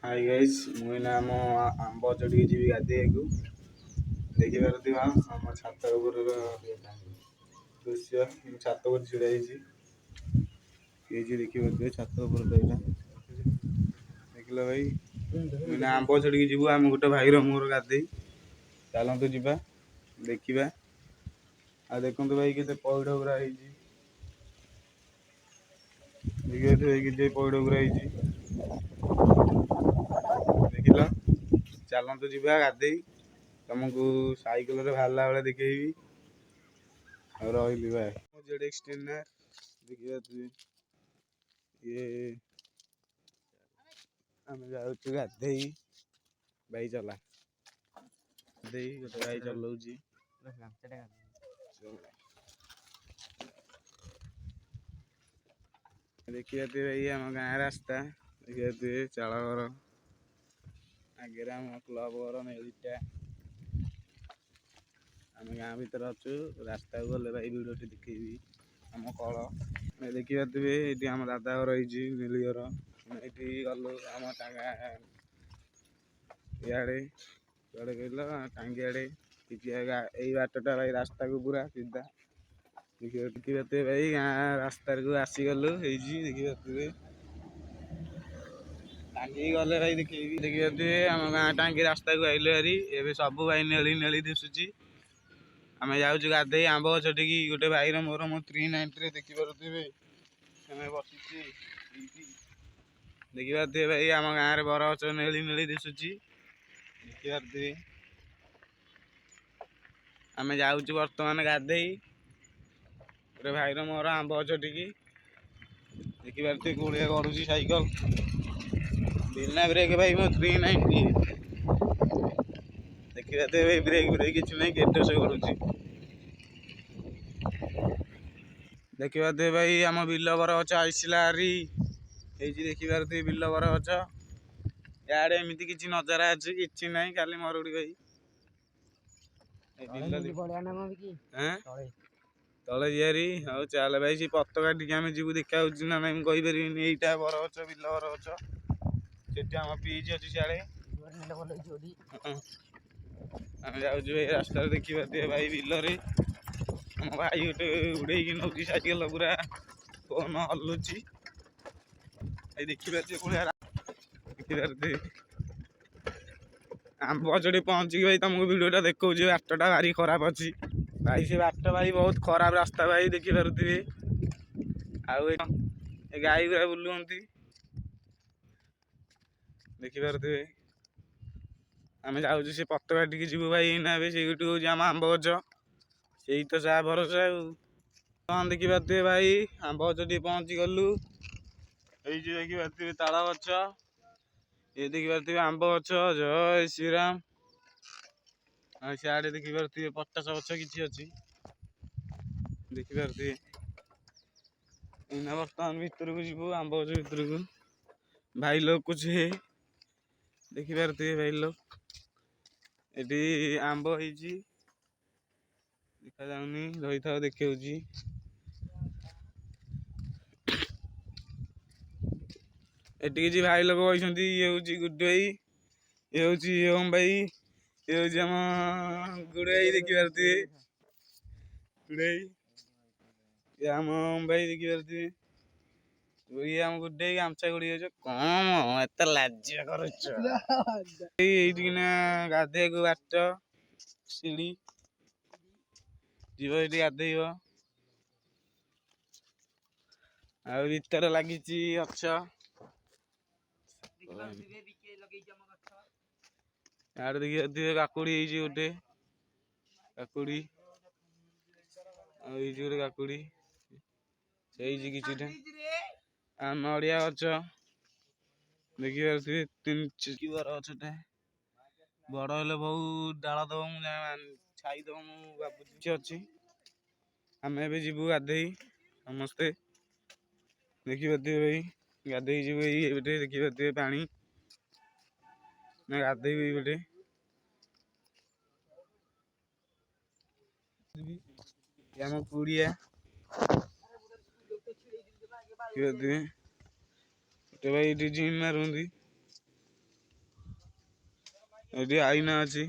Hi guys मुझे नाम आंब चढ़ी जी गाधेयू देखी पार आम छात दृश्य छात पर ढड़ा देखी पारे छात देख भाई मैंने आंब चढ़ी जीव आम गोटे भाईर मोर गाधे चलतु जा देखा आ देखु भाई के पौड़ गुरा देखिए पौड़ गुरा देखिल चलतु जा गाधे तुमको साइकेल बाहर बेले देखी रही भाई देखिए ये आम जाऊँ गाधे भाई चला गोटे भाई चलाऊँ देखिए भाई आम गाँ रास्ता देखिए चाल घर आगे आम क्लब घर मेलटा आम गाँ भर अच्छु रास्ता को गले भाई भिडियो देखी आम कल देखी पारे ये आम दादा घर नीली घर ये गलु आम इे कड़े कहल टांगी आड़े यही बाटटा भाई रास्ता को पूरा सीधा देखी पारे भाई गाँ रास्ता को आसीगलु देखी पारे टांगी गले भाई देखी पारे आम गाँ टांगी रास्ता को आइलु हारी एवं सब भाई नेली नेली दिशुची आम जाऊँ गाधे आंब गछ टी गोटे भाईर मोर मो 390 देखी पारे बस देखी पारे भाई आम गाँव बर गच नेली नेली दिशुची देखी पारे आम जाऊँ बर्तमान गाधे गोटे भाईर मोर आंब गछ टी देखी पारे गुड़िया गड़ुची साइकेल बिना ब्रेक भाई मो 390 देखी पारे भाई ब्रेक ब्रेक किसी ना गेट से गड़ुची देखी पारे भाई आम बिल बर गच आसला हारी देखी पारे बिल बर गच यार एमती किसी नजारा अच्छी कि ना खाली मरुड़ी भाई तले जियारी हाँ चल भाई सी पतका टी आम जीव देखा ना ना मुझे कहीपर यहीटा बर गच बिल बर गच से आम पिच अच्छी सियाड़े आम जाऊँ भाई रास्ता देखी पारे भाई बिलरे आम भाई गोटे उड़े नौ साइकेल पूरा फोन हलुची देखी पारे देखी पारे आंब गचटी पहुँचिक भाई तुमको भिडियोटा देखा बाटटा भारी खराब अच्छी भाई से बाट भाई बहुत खराब रास्ता भाई देखी पारे गाई गुरा बुलुंती देखी पारे आम जाऊँ से पतका टी जीव भाई ना से आम आंब गच से तो चा भरोसा हाँ देखी पारे भाई आंब गच पहुँची गलु देखी पारे ताल गच ये देखी पारे आंब गच जय श्रीराम सियाड़े देखी पारे पचास गच कि अच्छी देखी पारे बर्तमान भर को जीव आंब गच भर को भाई लोग कुछ है देखी पारे भाई लोग ये आंब देखा जाऊनी रही था देखी एटी किसी भाई लोग बसती ये हूँ गुड भाई ये हूँ ओम भाई ये हूँ आम गुड़ भाई देखी पारे गुड़ भाई आम ओम भाई देखी पारे ये आम गुड भाई गामछा गुड़ी कम एत लाजिया करना गाधे को बाट सीढ़ी जीव ये गाधे आर लगी गच यार देखिए काकुड़ी गोटे काकुड़ी गोटे काकुड़ी कि नड़िया गच देखी पारे 3 बर गचटे बड़ हेले बहुत डाल दब मुझे छाई दब मुझे अच्छी आम ए जीवु गाधे समस्ते देखी पारे भाई गाधे जीव ये देखी पारे पानी ना गाधे ये आम कुड़िया गोटे भाई जिम मारूंगी ଏଠି ଆଇନା ଅଛି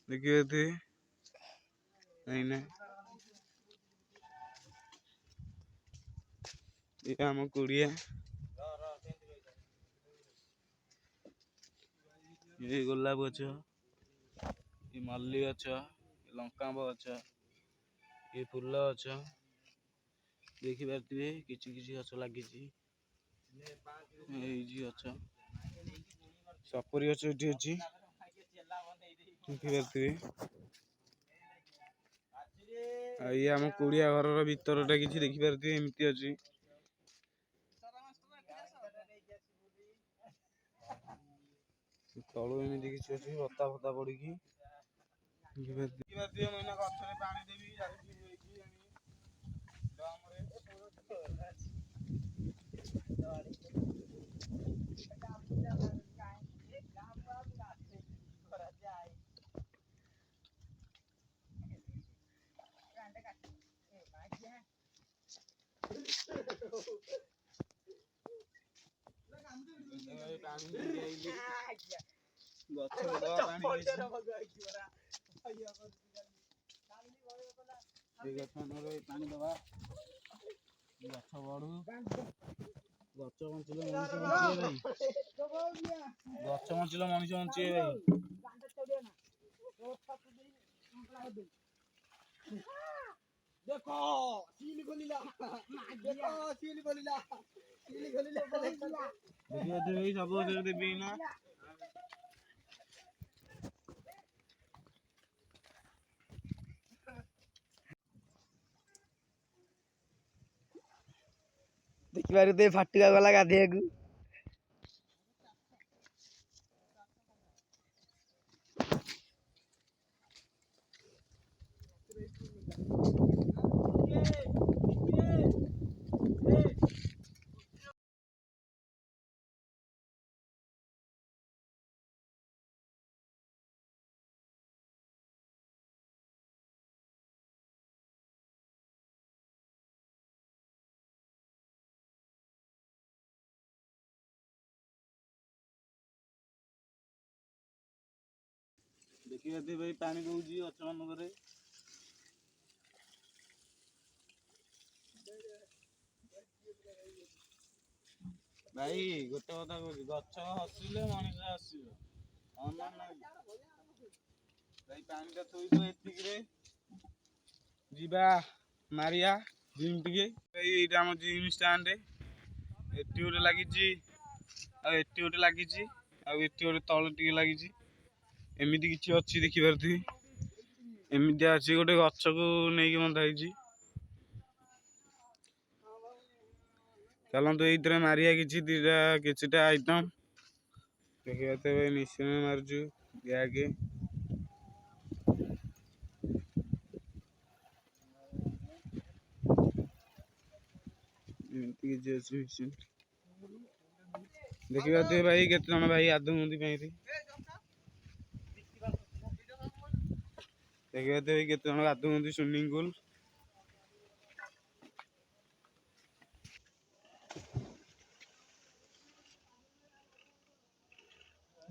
ଦେଖିବେ ଆଇନା ଏଇଟା ଆମ କୁଡ଼ିଆ ଏ ଗୋଲାପ ଗଛ ଏ ମଲ୍ଲି ଗଛ ଲଙ୍କା ଆମ୍ବ ଗଛ ଏ ଫୁଲ ଗଛ ଦେଖିପାରୁଥିବେ କିଛି କିଛି ଗଛ ଲାଗିଛି ହେଇଛି ଗଛ ସପୁରି ଗଛ ଏଠି ଅଛି ଦେଖିପାରୁଥିବେ ଆଉ ଇଏ ଆମ କୁଡ଼ିଆ ଘରର ଭିତରଟା କିଛି ଦେଖିପାରୁଥିବେ ଏମିତି ଅଛି ତଳୁ ଏମିତି କିଛି ଅଛି ଲତା ଫତା ପଡିକି ଦେଖିପାରୁଥିବେ ମୁଁ ଏଇନା ଗଛରେ ପାଣି ଦେବି ପାଣି ଦବା ଗଛ ବଢୁ ଗଛ ବଞ୍ଚିଲେ ମଣିଷ ବଞ୍ଚିବେ ଗଛ ବଞ୍ଚିଲେ ମଣିଷ ବଞ୍ଚିବେ देखो सील खोलिला देखो सील खोलिला देखिए देबी सब देबी ना देखि बारे दे फाटिका गला गाधेकू देखिए भाई पानी दउजी गछ मनकरे भाई गोटे कथा कहूँ गछ हसिले मनीष हसिब भाई पानी टा थोइदो एतिकरे जीवा मारिया जिम टिके भाई एटा हम जिम स्टैंड एटी गोटे लागिची आ एटी गोटे लागिची आ एटी गोटे तळ टिके लागिची एमिति किछि अछि देखि पारथि एमिति अछि गोटे गछ को नेकी बंधा ହେଇची चलंतु एइतरे मारिया किछिटा आइटम देखिबाते भाई मिशन मारजु आगे एमिति किछि अछि मिशन देखिबाते भाई केते जण भाई आधु मुंदी पैरी देखिबाते भाई केते जण आधु मुंदी स्विमिंग पूल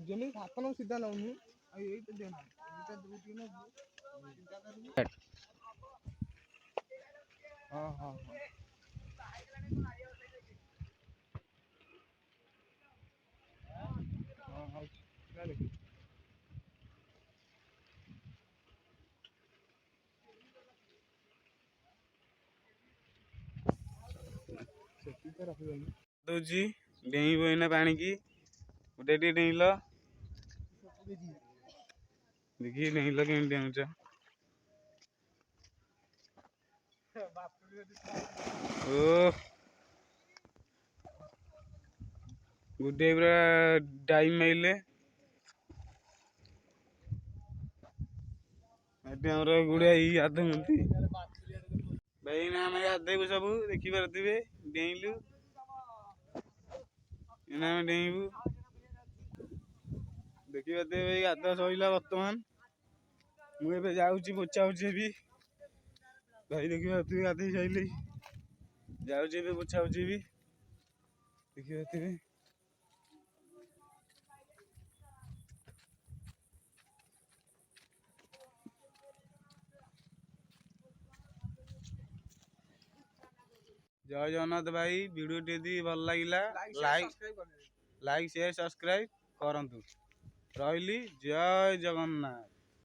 जमी हाथ न सीधा लाउनु आ एई तो देना एटा दुटी न हां हां हां हां चले सेटी तो रख दोजी डेई बोइना पानी की उडे टी डेइलो देखिए डेइलो केम डेउचा ओ गुडे पूरा टाइम माइले एटे हमरा गुडे ई आधु मुंदी भाई ना हम आधेबु सब देखि परथिबे डेइलु एना हम डेइबु देखि परथिबे भाई आधा सइला वर्तमान मु एबे जाउची पोछा होची भी भाई देखि परथिबे आधे सइले जाउची एबे पोछा होची भी देखि परथिबे ଜୟ ଜଗନ୍ନାଥ ଭାଇ। ଭିଡ଼ିଓଟି ଯଦି ଭଲ ଲାଗିଲା ଲାଇକ୍ ସେୟାର ସବସ୍କ୍ରାଇବ୍ କରନ୍ତୁ। ରହିଲି। ଜୟ ଜଗନ୍ନାଥ।